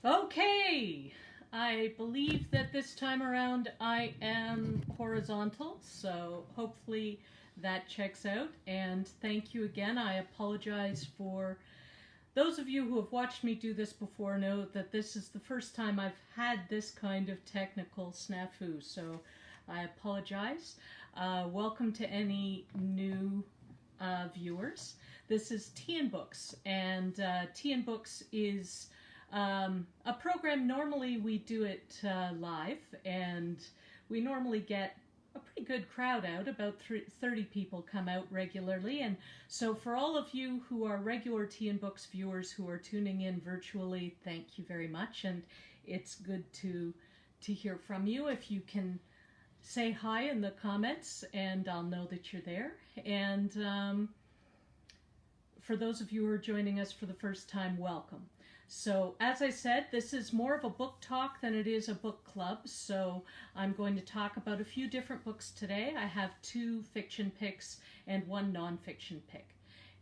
Okay, I believe that this time around I am horizontal, so hopefully that checks out. And thank you again. I apologize for those of you who have watched me do this before know that this is the first time I've had this kind of technical snafu, so I apologize. Welcome to any new viewers. This is Tea and Books, and Tea and Books is a program. Normally we do it live, and we normally get a pretty good crowd out. About 30 people come out regularly, and so for all of you who are regular Tea and Books viewers who are tuning in virtually, thank you very much, and it's good to hear from you. If you can say hi in the comments, and I'll know that you're there. And for those of you who are joining us for the first time, welcome. So, as I said, this is more of a book talk than it is a book club, so I'm going to talk about a few different books today. I have 2 fiction picks and 1 nonfiction pick.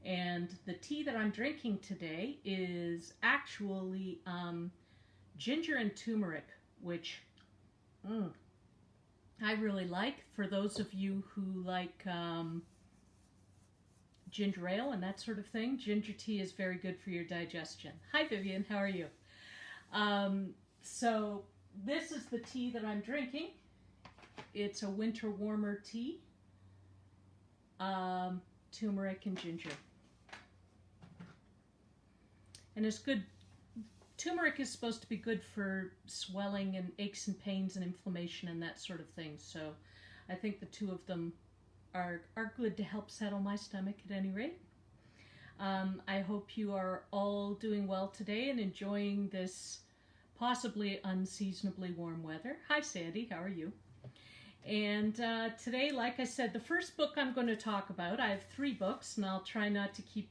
And the tea that I'm drinking today is actually ginger and turmeric, which I really like. For those of you who like ginger ale and that sort of thing, ginger tea is very good for your digestion. Hi Vivian, how are you? So this is the tea that I'm drinking. It's a winter warmer tea, turmeric and ginger. And it's good. Turmeric is supposed to be good for swelling and aches and pains and inflammation and that sort of thing. So I think the 2 of them are good to help settle my stomach at any rate. I hope you are all doing well today and enjoying this possibly unseasonably warm weather. Hi Sandy, how are you? And today, like I said, the first book I'm going to talk about, I have 3 books, and I'll try not to keep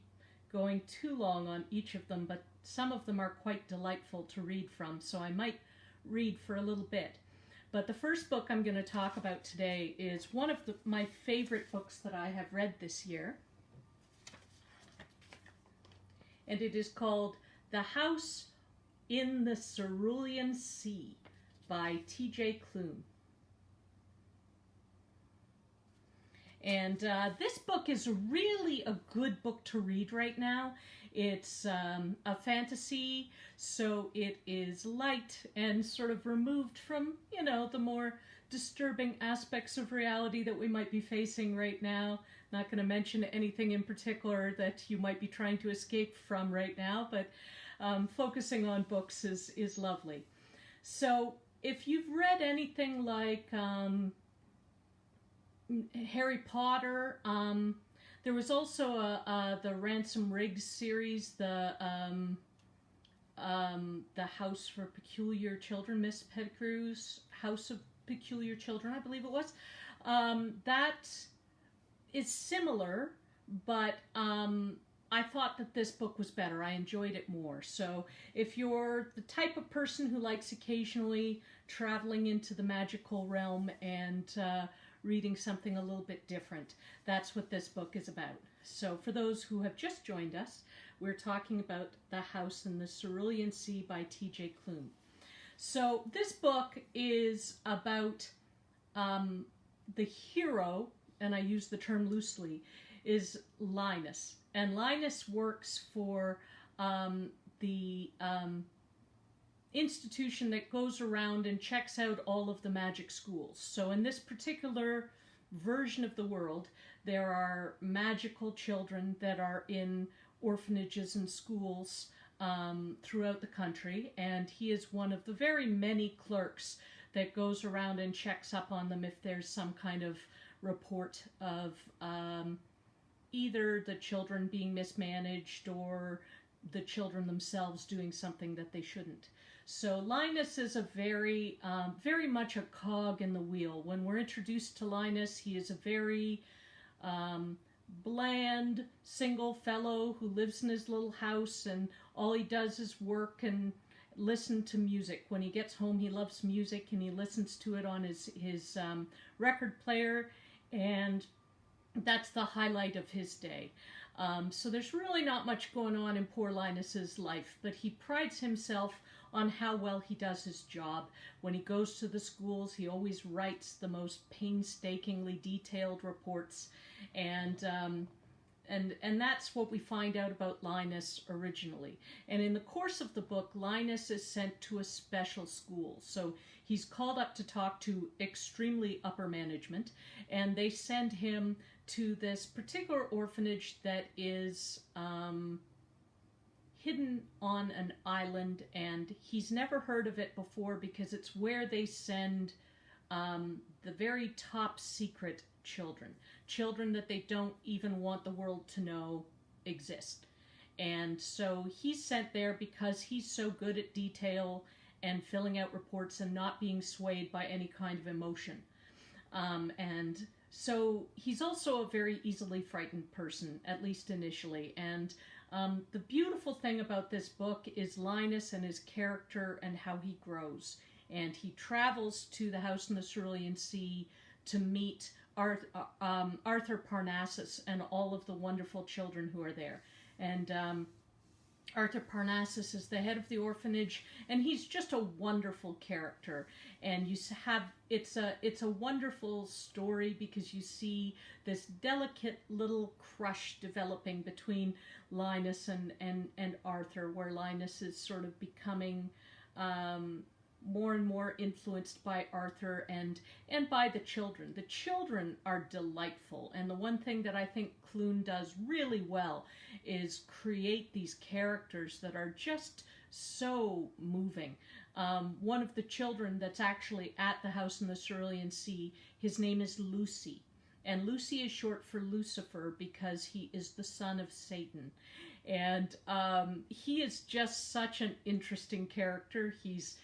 going too long on each of them, but some of them are quite delightful to read from, so I might read for a little bit. But the first book I'm going to talk about today is one of my favorite books that I have read this year. And it is called The House in the Cerulean Sea by T.J. Klune. And this book is really a good book to read right now. It's a fantasy, so it is light and sort of removed from, the more disturbing aspects of reality that we might be facing right now. Not going to mention anything in particular that you might be trying to escape from right now, but focusing on books is lovely. So if you've read anything like Harry Potter, there was also the Ransom Riggs series, the House for Peculiar Children, Miss Pettigrew's House of Peculiar Children, I believe it was. That is similar, but I thought that this book was better. I enjoyed it more. So if you're the type of person who likes occasionally traveling into the magical realm and reading something a little bit different, that's what this book is about. So for those who have just joined us, we're talking about The House in the Cerulean Sea by T.J. Klune. So this book is about the hero, and I use the term loosely, is Linus. And Linus works for the institution that goes around and checks out all of the magic schools. So in this particular version of the world, there are magical children that are in orphanages and schools throughout the country, and he is one of the very many clerks that goes around and checks up on them if there's some kind of report of either the children being mismanaged or the children themselves doing something that they shouldn't. So Linus is a very much a cog in the wheel. When we're introduced to Linus, he is a very bland, single fellow who lives in his little house, and all he does is work and listen to music. When he gets home, he loves music, and he listens to it on his record player, and that's the highlight of his day. So there's really not much going on in poor Linus's life, but he prides himself on how well he does his job. When he goes to the schools, he always writes the most painstakingly detailed reports, and that's what we find out about Linus originally. And in the course of the book, Linus is sent to a special school. So he's called up to talk to extremely upper management, and they send him to this particular orphanage that is hidden on an island, and he's never heard of it before because it's where they send the very top secret children that they don't even want the world to know exist. And so he's sent there because he's so good at detail and filling out reports and not being swayed by any kind of emotion. And so he's also a very easily frightened person, at least initially. And the beautiful thing about this book is Linus and his character and how he grows. And he travels to the house in the Cerulean Sea to meet Arthur Parnassus and all of the wonderful children who are there. And Arthur Parnassus is the head of the orphanage, and he's just a wonderful character. And it's a wonderful story because you see this delicate little crush developing between Linus and Arthur, where Linus is sort of becoming more and more influenced by Arthur and by the children. The children are delightful, and the one thing that I think Clune does really well is create these characters that are just so moving. One of the children that's actually at the house in the Cerulean Sea, his name is Lucy. And Lucy is short for Lucifer because he is the son of Satan. And he is just such an interesting character. He's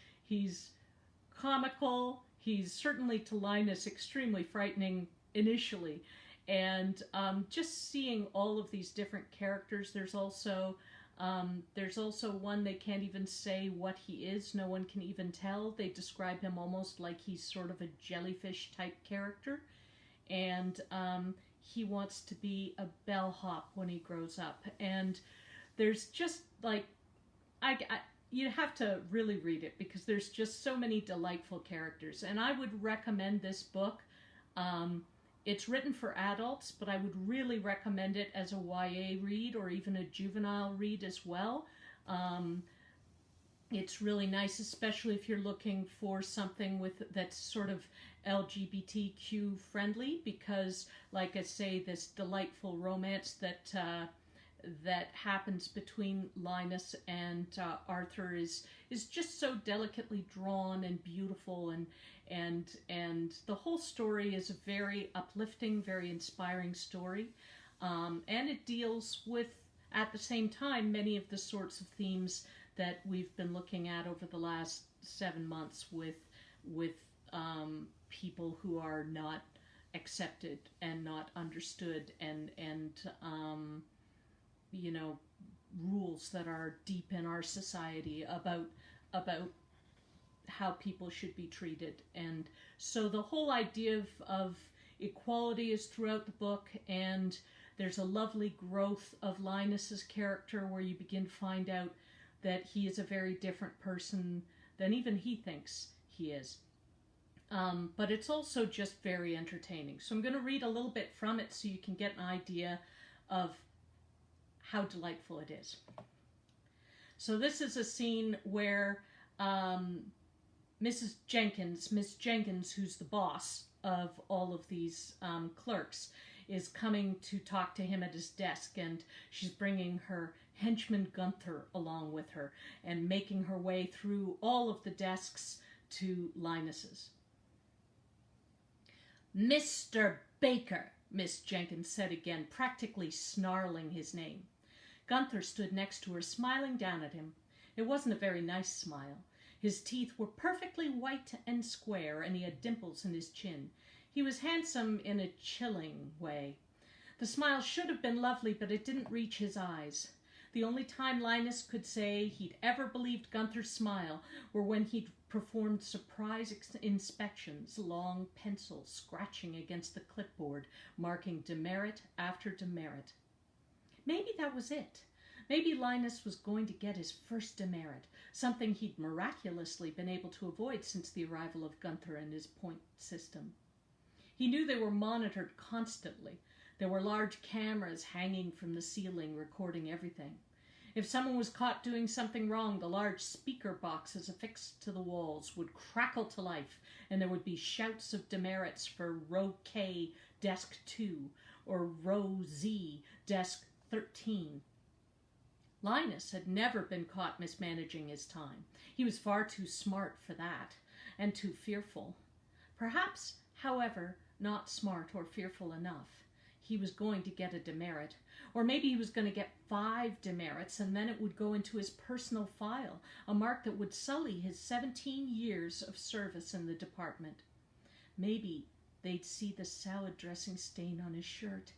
comical. He's certainly to Linus extremely frightening initially. And just seeing all of these different characters, there's also one they can't even say what he is. No one can even tell. They describe him almost like he's sort of a jellyfish type character. And he wants to be a bellhop when he grows up. And there's just like, you have to really read it because there's just so many delightful characters. And I would recommend this book. It's written for adults, but I would really recommend it as a YA read or even a juvenile read as well. It's really nice, especially if you're looking for something that's sort of LGBTQ friendly, because, like I say, this delightful romance that happens between Linus and Arthur is just so delicately drawn and beautiful, and the whole story is a very uplifting, very inspiring story, and it deals with, at the same time, many of the sorts of themes that we've been looking at over the last 7 months with people who are not accepted and not understood, and you know, rules that are deep in our society about how people should be treated. And so the whole idea of equality is throughout the book, and there's a lovely growth of Linus's character where you begin to find out that he is a very different person than even he thinks he is. But it's also just very entertaining. So I'm going to read a little bit from it so you can get an idea of how delightful it is. So this is a scene where Miss Jenkins, who's the boss of all of these clerks, is coming to talk to him at his desk, and she's bringing her henchman Gunther along with her and making her way through all of the desks to Linus's. "Mr. Baker," Miss Jenkins said again, practically snarling his name. Gunther stood next to her, smiling down at him. It wasn't a very nice smile. His teeth were perfectly white and square, and he had dimples in his chin. He was handsome in a chilling way. The smile should have been lovely, but it didn't reach his eyes. The only time Linus could say he'd ever believed Gunthers Smile were when he'd performed surprise inspections, long pencils scratching against the clipboard, marking demerit after demerit. Maybe that was it. Maybe Linus was going to get his first demerit, something he'd miraculously been able to avoid since the arrival of Gunther and his point system. He knew they were monitored constantly. There were large cameras hanging from the ceiling recording everything. If someone was caught doing something wrong, the large speaker boxes affixed to the walls would crackle to life, and there would be shouts of demerits for Row K, Desk 2, or Row Z, Desk 13. Linus had never been caught mismanaging his time. He was far too smart for that, and too fearful. Perhaps, however, not smart or fearful enough. He was going to get a demerit, or maybe he was going to get 5 demerits, and then it would go into his personal file, a mark that would sully his 17 years of service in the department. Maybe they'd see the salad dressing stain on his shirt.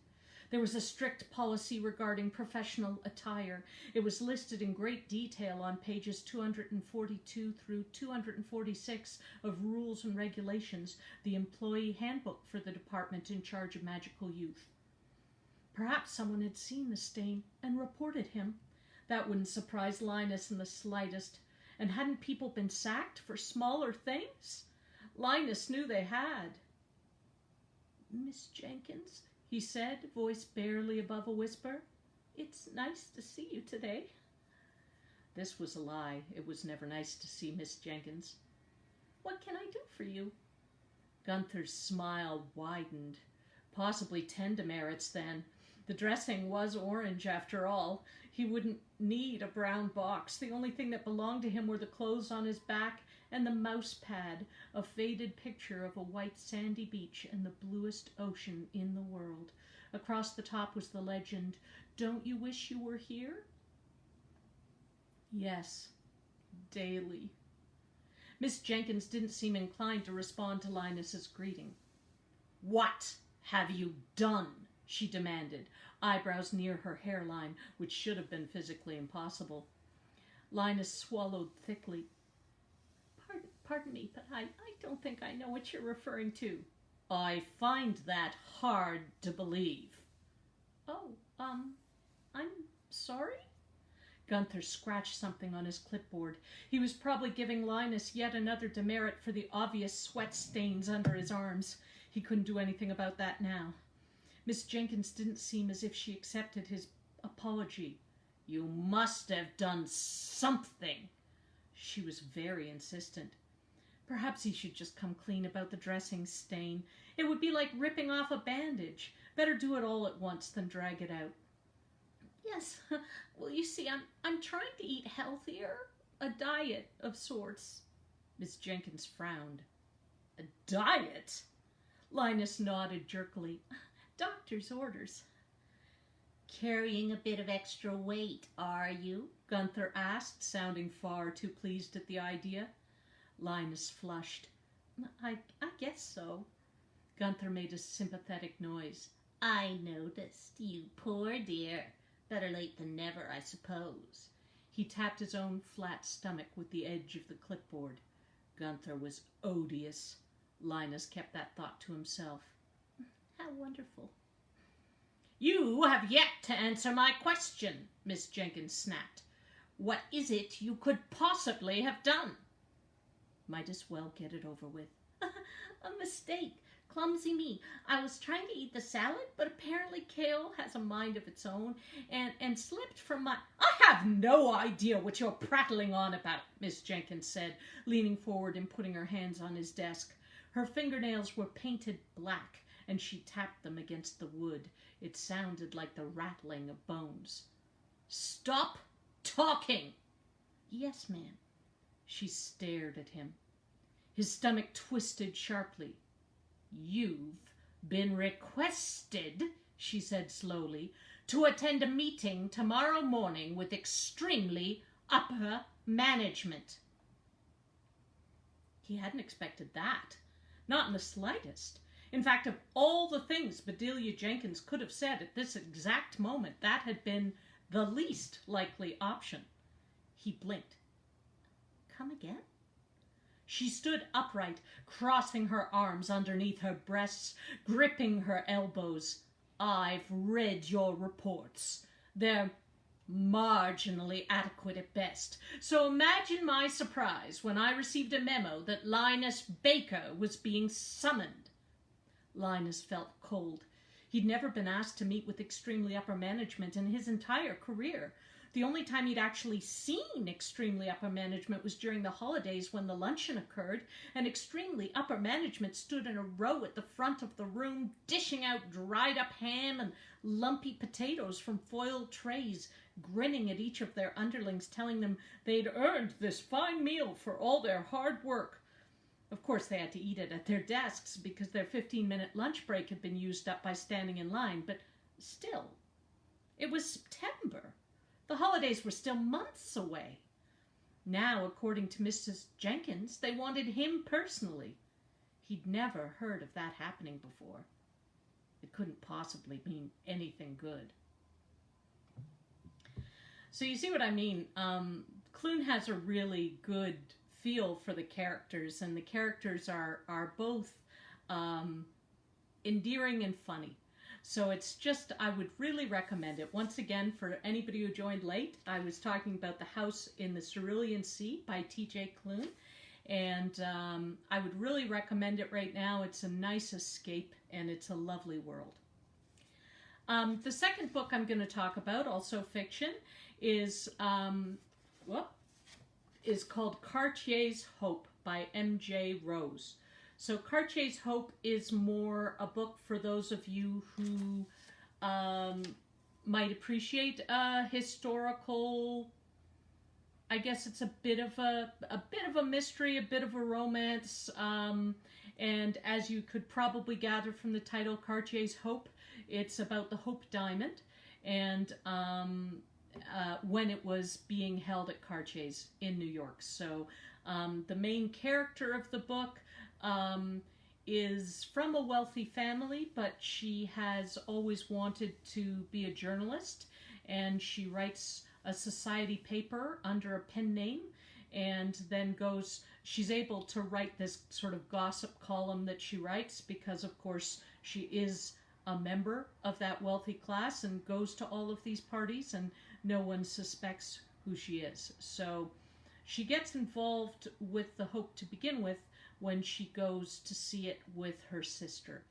There was a strict policy regarding professional attire. It was listed in great detail on pages 242 through 246 of Rules and Regulations, the employee handbook for the department in charge of magical youth. Perhaps someone had seen the stain and reported him. That wouldn't surprise Linus in the slightest. And hadn't people been sacked for smaller things? Linus knew they had. "Miss Jenkins," he said, voice barely above a whisper, "it's nice to see you today." This was a lie. It was never nice to see Miss Jenkins. "What can I do for you?" Gunthers' smile widened. Possibly 10 demerits then. The dressing was orange after all. He wouldn't need a brown box. The only thing that belonged to him were the clothes on his back and the mouse pad, a faded picture of a white sandy beach and the bluest ocean in the world. Across the top was the legend, "Don't you wish you were here?" Yes, daily. Miss Jenkins didn't seem inclined to respond to Linus's greeting. "What have you done?" she demanded, eyebrows near her hairline, which should have been physically impossible. Linus swallowed thickly. Pardon me, but I don't think I know what you're referring to." "I find that hard to believe." "Oh, I'm sorry?" Gunther scratched something on his clipboard. He was probably giving Linus yet another demerit for the obvious sweat stains under his arms. He couldn't do anything about that now. Miss Jenkins didn't seem as if she accepted his apology. "You must have done something." She was very insistent. Perhaps he should just come clean about the dressing stain. It would be like ripping off a bandage. Better do it all at once than drag it out. "Yes, well, you see, I'm trying to eat healthier. A diet of sorts." Miss Jenkins frowned. "A diet?" Linus nodded jerkily. "Doctor's orders." "Carrying a bit of extra weight, are you?" Gunther asked, sounding far too pleased at the idea. Linus flushed. I guess so." Gunther made a sympathetic noise. "I noticed, you poor dear. Better late than never, I suppose." He tapped his own flat stomach with the edge of the clipboard. Gunther was odious. Linus kept that thought to himself. "How wonderful." "You have yet to answer my question," Miss Jenkins snapped. "What is it you could possibly have done?" Might as well get it over with. "A mistake. Clumsy me. I was trying to eat the salad, but apparently kale has a mind of its own and slipped from my—" "I have no idea what you're prattling on about," Miss Jenkins said, leaning forward and putting her hands on his desk. Her fingernails were painted black, and she tapped them against the wood. It sounded like the rattling of bones. "Stop talking!" "Yes, ma'am." She stared at him. His stomach twisted sharply. "You've been requested," she said slowly, "to attend a meeting tomorrow morning with extremely upper management." He hadn't expected that. Not in the slightest. In fact, of all the things Bedelia Jenkins could have said at this exact moment, that had been the least likely option. He blinked. "Come again?" She stood upright, crossing her arms underneath her breasts, gripping her elbows. "I've read your reports. They're marginally adequate at best. So imagine my surprise when I received a memo that Linus Baker was being summoned. Linus felt cold. He'd never been asked to meet with extremely upper management in his entire career. The only time he'd actually seen extremely upper management was during the holidays when the luncheon occurred, and extremely upper management stood in a row at the front of the room, dishing out dried up ham and lumpy potatoes from foil trays, grinning at each of their underlings, telling them they'd earned this fine meal for all their hard work. Of course, they had to eat it at their desks because their 15-minute lunch break had been used up by standing in line, but still, it was September. The holidays were still months away. Now, according to Mrs. Jenkins, they wanted him personally. He'd never heard of that happening before. It couldn't possibly mean anything good. So you see what I mean? Clune has a really good feel for the characters, and the characters are both endearing and funny. So it's just, I would really recommend it. Once again, for anybody who joined late, I was talking about The House in the Cerulean Sea by T.J. Clune. And I would really recommend it right now. It's a nice escape, and it's a lovely world. The second book I'm going to talk about, also fiction, is called Cartiers Hope by M.J. Rose. So Cartiers Hope is more a book for those of you who might appreciate historical. I guess it's a bit of a mystery, a bit of a romance, and as you could probably gather from the title, Cartiers Hope, it's about the Hope Diamond, and when it was being held at Cartiers in New York. So the main character of the book is from a wealthy family, but she has always wanted to be a journalist, and she writes a society paper under a pen name, and then she's able to write this sort of gossip column that she writes because, of course, she is a member of that wealthy class and goes to all of these parties, and no one suspects who she is. So she gets involved with the Hope to begin with when she goes to see it with her sister.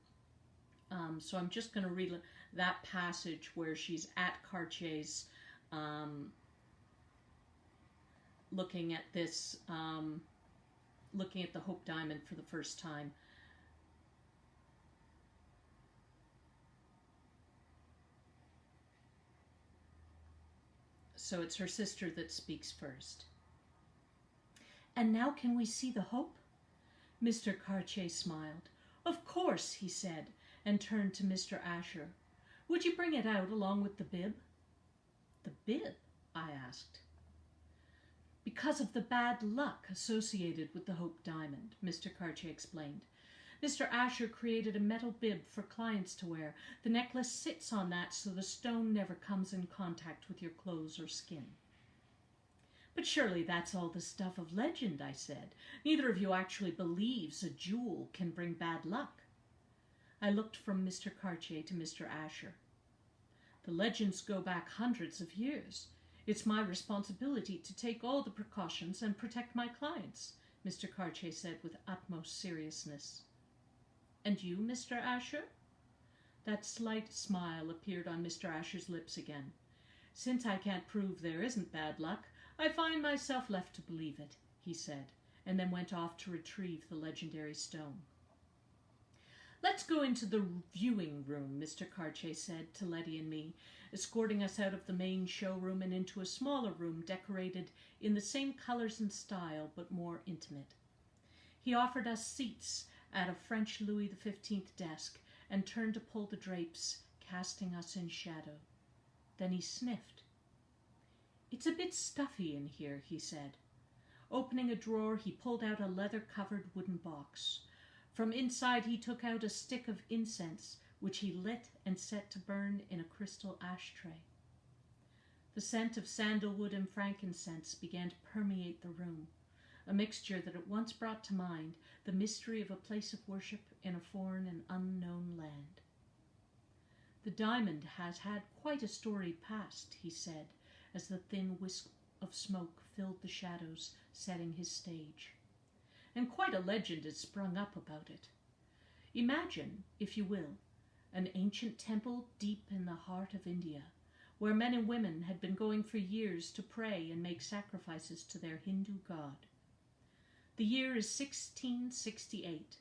So I'm just going to read that passage where she's at Cartiers, looking at this, looking at the Hope Diamond for the first time. So it's her sister that speaks first. "And now can we see the Hope?" Mr. Cartier smiled. "Of course," he said, and turned to Mr. Asher. "Would you bring it out along with the bib?" "The bib?" I asked. "Because of the bad luck associated with the Hope Diamond," Mr. Cartier explained. "Mr. Asher created a metal bib for clients to wear. The necklace sits on that so the stone never comes in contact with your clothes or skin." "But surely that's all the stuff of legend," I said. "Neither of you actually believes a jewel can bring bad luck." I looked from Mr. Cartier to Mr. Asher. "The legends go back hundreds of years. It's my responsibility to take all the precautions and protect my clients," Mr. Cartier said with utmost seriousness. "And you, Mr. Asher?" That slight smile appeared on Mr. Asher's lips again. "Since I can't prove there isn't bad luck, I find myself left to believe it," he said, and then went off to retrieve the legendary stone. "Let's go into the viewing room," Mr. Cartier said to Letty and me, escorting us out of the main showroom and into a smaller room decorated in the same colors and style, but more intimate. He offered us seats at a French Louis XV desk and turned to pull the drapes, casting us in shadow. Then he sniffed. "It's a bit stuffy in here," he said. Opening a drawer, he pulled out a leather-covered wooden box. From inside, he took out a stick of incense, which he lit and set to burn in a crystal ashtray. The scent of sandalwood and frankincense began to permeate the room, a mixture that at once brought to mind the mystery of a place of worship in a foreign and unknown land. "The diamond has had quite a storied past," he said, as the thin wisp of smoke filled the shadows, setting his stage. "And quite a legend has sprung up about it. Imagine, if you will, an ancient temple deep in the heart of India, where men and women had been going for years to pray and make sacrifices to their Hindu god. The year is 1668.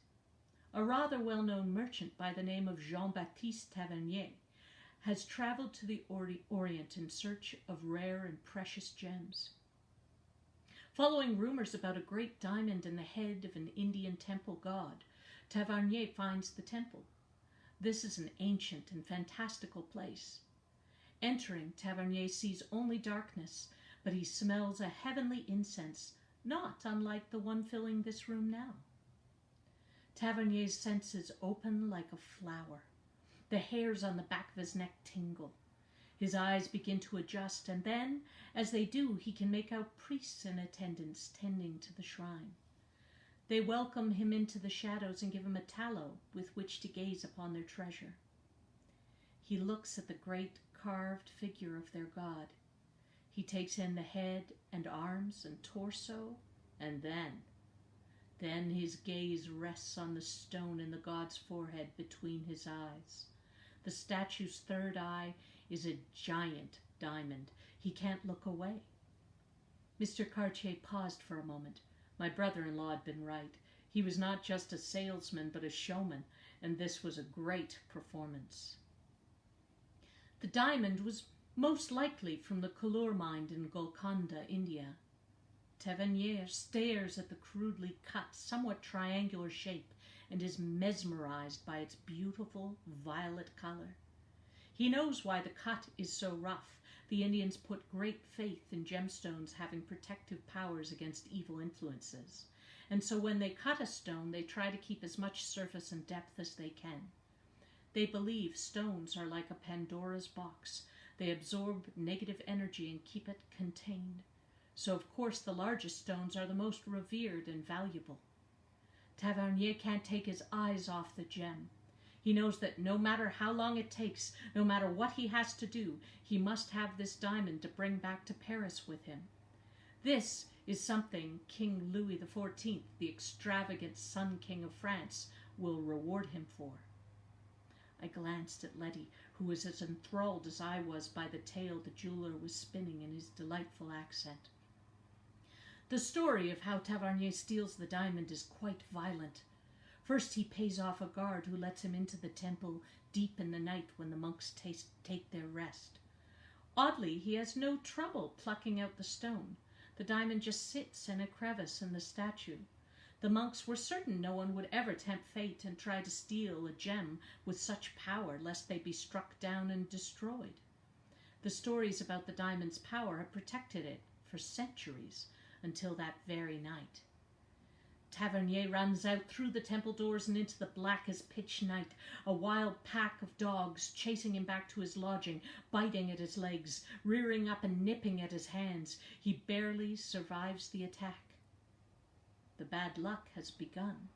A rather well-known merchant by the name of Jean-Baptiste Tavernier has traveled to the Orient in search of rare and precious gems. Following rumors about a great diamond in the head of an Indian temple god, Tavernier finds the temple. This is an ancient and fantastical place. Entering, Tavernier sees only darkness, but he smells a heavenly incense, not unlike the one filling this room now. Tavernier's senses open like a flower. The hairs on the back of his neck tingle. His eyes begin to adjust, and then, as they do, he can make out priests in attendance tending to the shrine. They welcome him into the shadows and give him a tallow with which to gaze upon their treasure. He looks at the great carved figure of their god. He takes in the head and arms and torso, and then his gaze rests on the stone in the god's forehead between his eyes. The statue's third eye is a giant diamond. He can't look away. Mr. Cartier paused for a moment. My brother-in-law had been right. He was not just a salesman, but a showman, and this was a great performance. The diamond was most likely from the Kollur mine in Golconda, India. Tavernier stares at the crudely cut, somewhat triangular shape and is mesmerized by its beautiful violet color. He knows why the cut is so rough. The Indians put great faith in gemstones having protective powers against evil influences, and so when they cut a stone, they try to keep as much surface and depth as they can. They believe stones are like a Pandora's box. They absorb negative energy and keep it contained. So, of course, the largest stones are the most revered and valuable. Tavernier can't take his eyes off the gem. He knows that no matter how long it takes, no matter what he has to do, he must have this diamond to bring back to Paris with him. This is something King Louis XIV, the extravagant Sun King of France, will reward him for. I glanced at Letty, who was as enthralled as I was by the tale the jeweler was spinning in his delightful accent. The story of how Tavernier steals the diamond is quite violent. First he pays off a guard who lets him into the temple deep in the night when the monks take their rest. Oddly, he has no trouble plucking out the stone. The diamond just sits in a crevice in the statue. The monks were certain no one would ever tempt fate and try to steal a gem with such power, lest they be struck down and destroyed. The stories about the diamond's power have protected it for centuries, until that very night. Tavernier runs out through the temple doors and into the black as pitch night, a wild pack of dogs chasing him back to his lodging, biting at his legs, rearing up and nipping at his hands. He barely survives the attack. The bad luck has begun.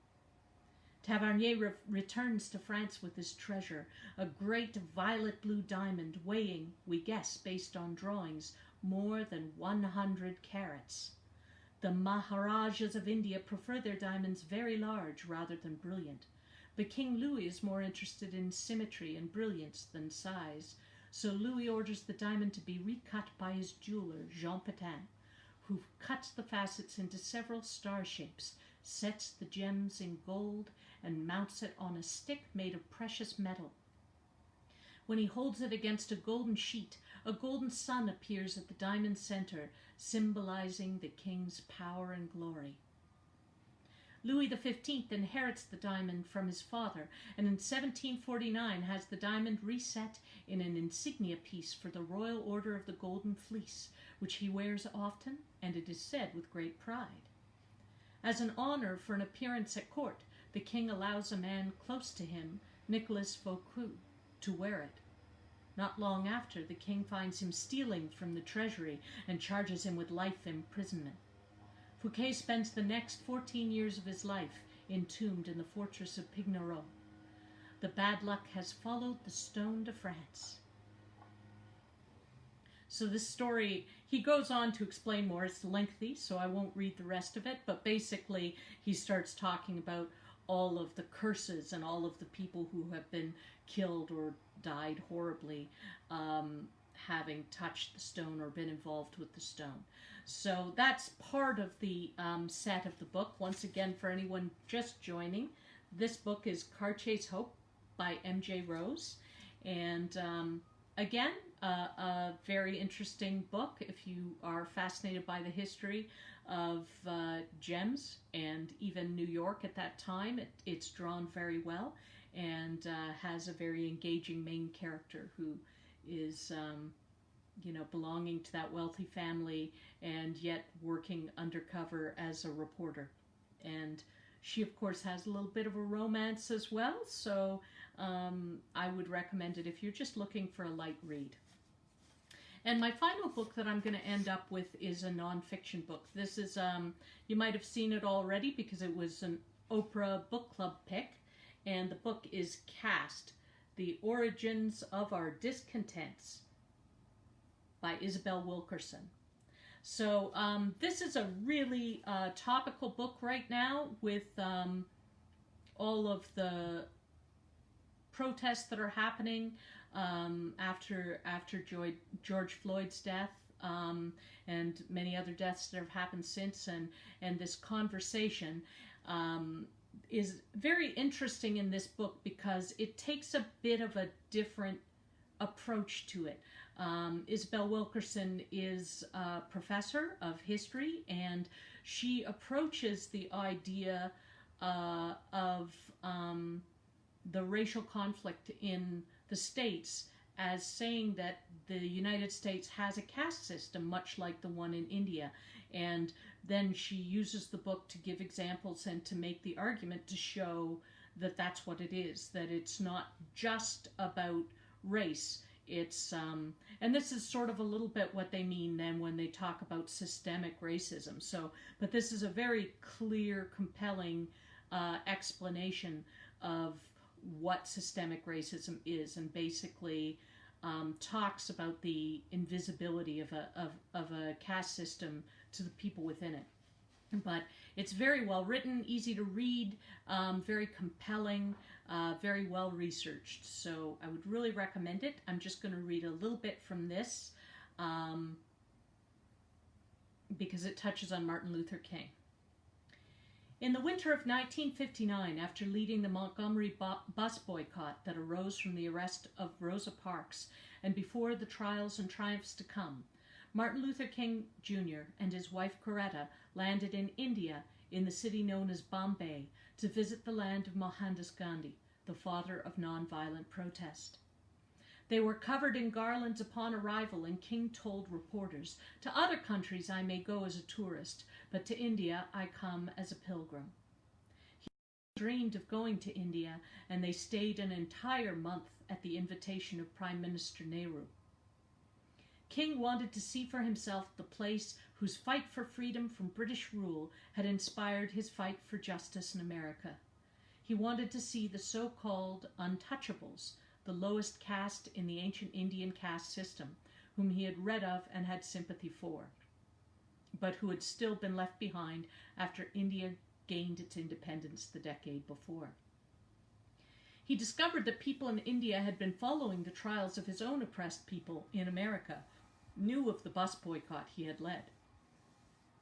Tavernier returns to France with his treasure, a great violet blue diamond weighing, we guess based on drawings, more than 100 carats. The Maharajas of India prefer their diamonds very large rather than brilliant, but King Louis is more interested in symmetry and brilliance than size, so Louis orders the diamond to be recut by his jeweler, Jean Petain, who cuts the facets into several star shapes, sets the gems in gold, and mounts it on a stick made of precious metal. When he holds it against a golden sheet, a golden sun appears at the diamond's center, symbolizing the king's power and glory. Louis XV inherits the diamond from his father, and in 1749 has the diamond reset in an insignia piece for the Royal Order of the Golden Fleece, which he wears often, and it is said with great pride. As an honor for an appearance at court, the king allows a man close to him, Nicolas Foucault, to wear it. Not long after, the king finds him stealing from the treasury and charges him with life imprisonment. Fouquet spends the next 14 years of his life entombed in the fortress of Pignerol. The bad luck has followed the stone to France. So this story, he goes on to explain more. It's lengthy, so I won't read the rest of it. But basically, he starts talking about all of the curses and all of the people who have been killed or died horribly, having touched the stone or been involved with the stone. So that's part of the set of the book. Once again, for anyone just joining, this book is Cartiers Hope by M.J. Rose. And again, a very interesting book if you are fascinated by the history of gems and even New York at that time. It's drawn very well and has a very engaging main character who is belonging to that wealthy family and yet working undercover as a reporter. And she, of course, has a little bit of a romance as well, so I would recommend it if you're just looking for a light read. And my final book that I'm going to end up with is a nonfiction book. This is, you might have seen it already because it was an Oprah book club pick, and the book is Cast, The Origins of Our Discontents by Isabel Wilkerson. So this is a really topical book right now with all of the protests that are happening after George Floyd's death and many other deaths that have happened since, and this conversation is very interesting in this book because it takes a bit of a different approach to it. Isabel Wilkerson is a professor of history, and she approaches the idea of the racial conflict in the States as saying that the United States has a caste system much like the one in India. And then she uses the book to give examples and to make the argument to show that that's what it is, that it's not just about race. It's and this is sort of a little bit what they mean then when they talk about systemic racism. So, but this is a very clear, compelling explanation of what systemic racism is, and basically talks about the invisibility of a caste system to the people within it. But it's very well written, easy to read, very compelling, very well researched. So I would really recommend it. I'm just going to read a little bit from this because it touches on Martin Luther King. In the winter of 1959, after leading the Montgomery bus boycott that arose from the arrest of Rosa Parks and before the trials and triumphs to come, Martin Luther King Jr. and his wife Coretta landed in India in the city known as Bombay to visit the land of Mohandas Gandhi, the father of nonviolent protest. They were covered in garlands upon arrival, and King told reporters, "To other countries I may go as a tourist, but to India I come as a pilgrim." He dreamed of going to India, and they stayed an entire month at the invitation of Prime Minister Nehru. King wanted to see for himself the place whose fight for freedom from British rule had inspired his fight for justice in America. He wanted to see the so-called Untouchables, the lowest caste in the ancient Indian caste system, whom he had read of and had sympathy for, but who had still been left behind after India gained its independence the decade before. He discovered that people in India had been following the trials of his own oppressed people in America, knew of the bus boycott he had led.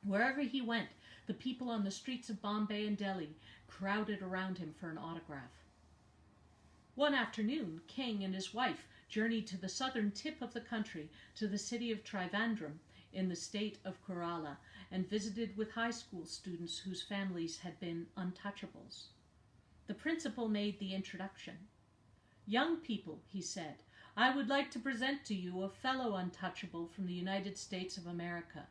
Wherever he went, the people on the streets of Bombay and Delhi crowded around him for an autograph. One afternoon, King and his wife journeyed to the southern tip of the country, to the city of Trivandrum in the state of Kerala, and visited with high school students whose families had been untouchables. The principal made the introduction. "Young people," he said, "I would like to present to you a fellow untouchable from the United States of America."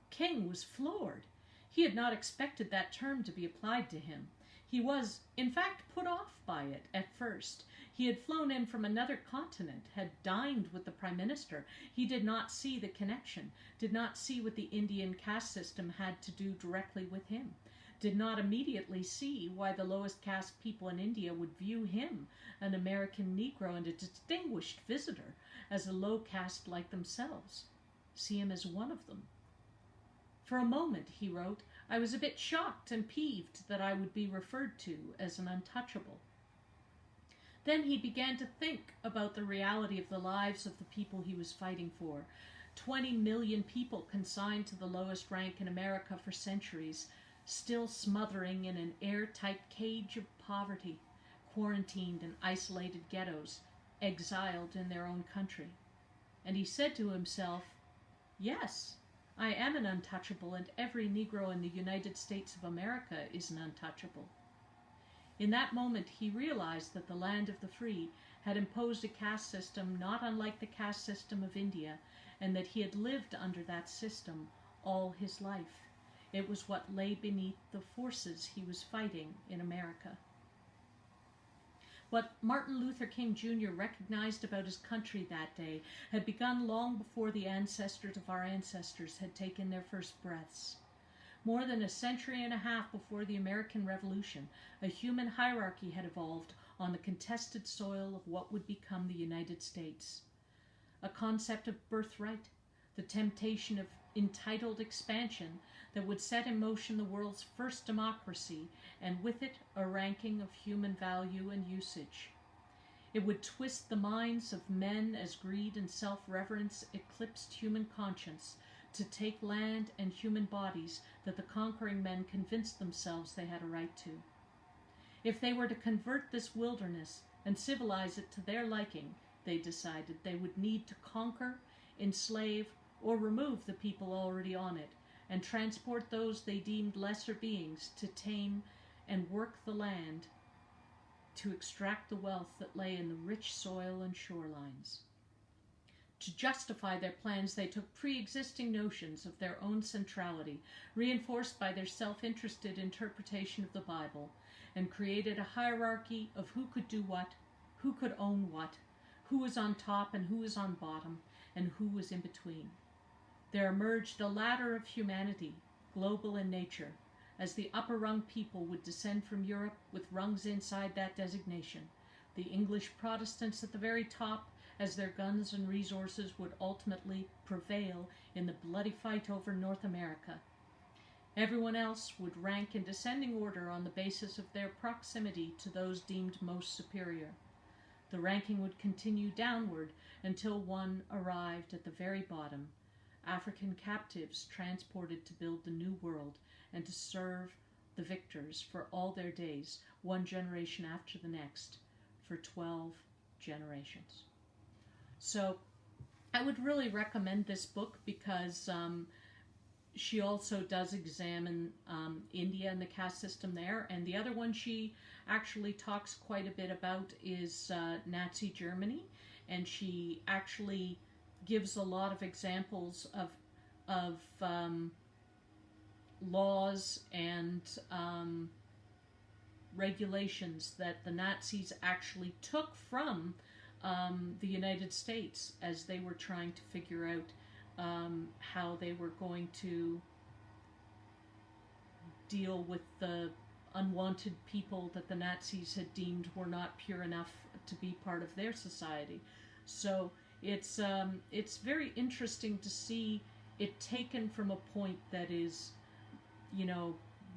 King was floored. He had not expected that term to be applied to him. He was, in fact, put off by it at first. He had flown in from another continent, had dined with the Prime Minister. He did not see the connection, did not see what the Indian caste system had to do directly with him, did not immediately see why the lowest caste people in India would view him, an American Negro and a distinguished visitor, as a low caste like themselves, see him as one of them. For a moment, he wrote, I was a bit shocked and peeved that I would be referred to as an untouchable. Then he began to think about the reality of the lives of the people he was fighting for. 20 million people consigned to the lowest rank in America for centuries, still smothering in an airtight cage of poverty, quarantined in isolated ghettos, exiled in their own country. And he said to himself, yes, I am an untouchable, and every Negro in the United States of America is an untouchable. In that moment, he realized that the land of the free had imposed a caste system not unlike the caste system of India, and that he had lived under that system all his life. It was what lay beneath the forces he was fighting in America. What Martin Luther King Jr. recognized about his country that day had begun long before the ancestors of our ancestors had taken their first breaths. More than a century and a half before the American Revolution, a human hierarchy had evolved on the contested soil of what would become the United States. A concept of birthright, the temptation of entitled expansion that would set in motion the world's first democracy, and with it a ranking of human value and usage. It would twist the minds of men as greed and self-reverence eclipsed human conscience, to take land and human bodies that the conquering men convinced themselves they had a right to. If they were to convert this wilderness and civilize it to their liking, they decided they would need to conquer, enslave, or remove the people already on it, and transport those they deemed lesser beings to tame and work the land to extract the wealth that lay in the rich soil and shorelines. To justify their plans, they took pre-existing notions of their own centrality, reinforced by their self-interested interpretation of the Bible, and created a hierarchy of who could do what, who could own what, who was on top and who was on bottom, and who was in between. There emerged a ladder of humanity, global in nature, as the upper-rung people would descend from Europe with rungs inside that designation, the English Protestants at the very top, as their guns and resources would ultimately prevail in the bloody fight over North America. Everyone else would rank in descending order on the basis of their proximity to those deemed most superior. The ranking would continue downward until one arrived at the very bottom, African captives transported to build the new world and to serve the victors for all their days, one generation after the next, for 12 generations. So I would really recommend this book because she also does examine India and the caste system there. And the other one she actually talks quite a bit about is Nazi Germany. And she actually gives a lot of examples of laws and regulations that the Nazis actually took from the United States as they were trying to figure out how they were going to deal with the unwanted people that the Nazis had deemed were not pure enough to be part of their society. So it's very interesting to see it taken from a point that is,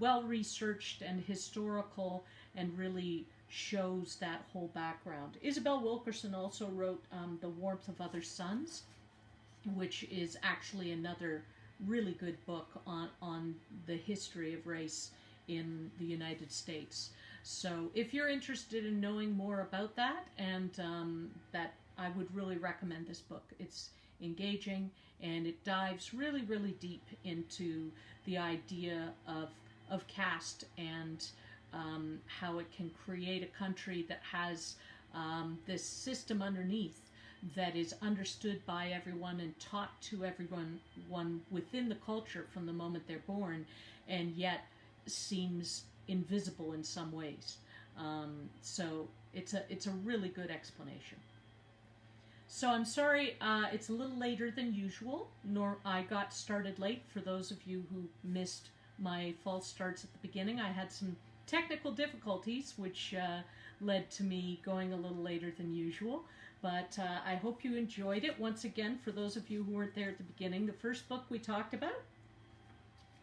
well researched and historical, and really shows that whole background. Isabel Wilkerson also wrote The Warmth of Other Suns, which is actually another really good book on the history of race in the United States. So if you're interested in knowing more about that, and that, I would really recommend this book. It's engaging, and it dives really, really deep into the idea of caste and how it can create a country that has this system underneath that is understood by everyone and taught to everyone within the culture from the moment they're born, and yet seems invisible in some ways. So it's a really good explanation. So I'm sorry it's a little later than usual. I got started late for those of you who missed my false starts at the beginning. I had some technical difficulties, which led to me going a little later than usual. But I hope you enjoyed it. Once again, for those of you who weren't there at the beginning, the first book we talked about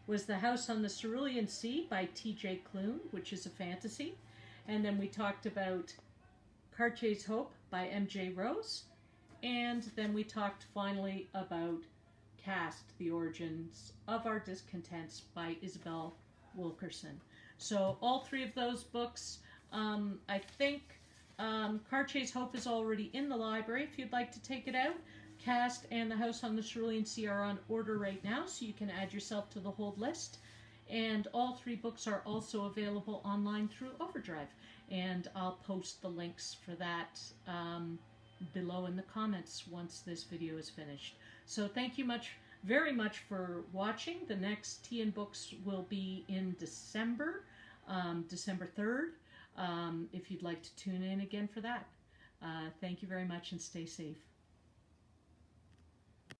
was The House on the Cerulean Sea by T.J. Klune, which is a fantasy. And then we talked about Cartiers Hope by M.J. Rose. And then we talked finally about Cast, The Origins of Our Discontents by Isabel Wilkerson. So all three of those books, I think Cartiers Hope is already in the library if you'd like to take it out. Cast and The House on the Cerulean Sea are on order right now, so you can add yourself to the hold list. And all three books are also available online through Overdrive. And I'll post the links for that below in the comments once this video is finished. So thank you very much for watching. The next Tea and Books will be in December, December 3rd. If you'd like to tune in again for that. Thank you very much and stay safe.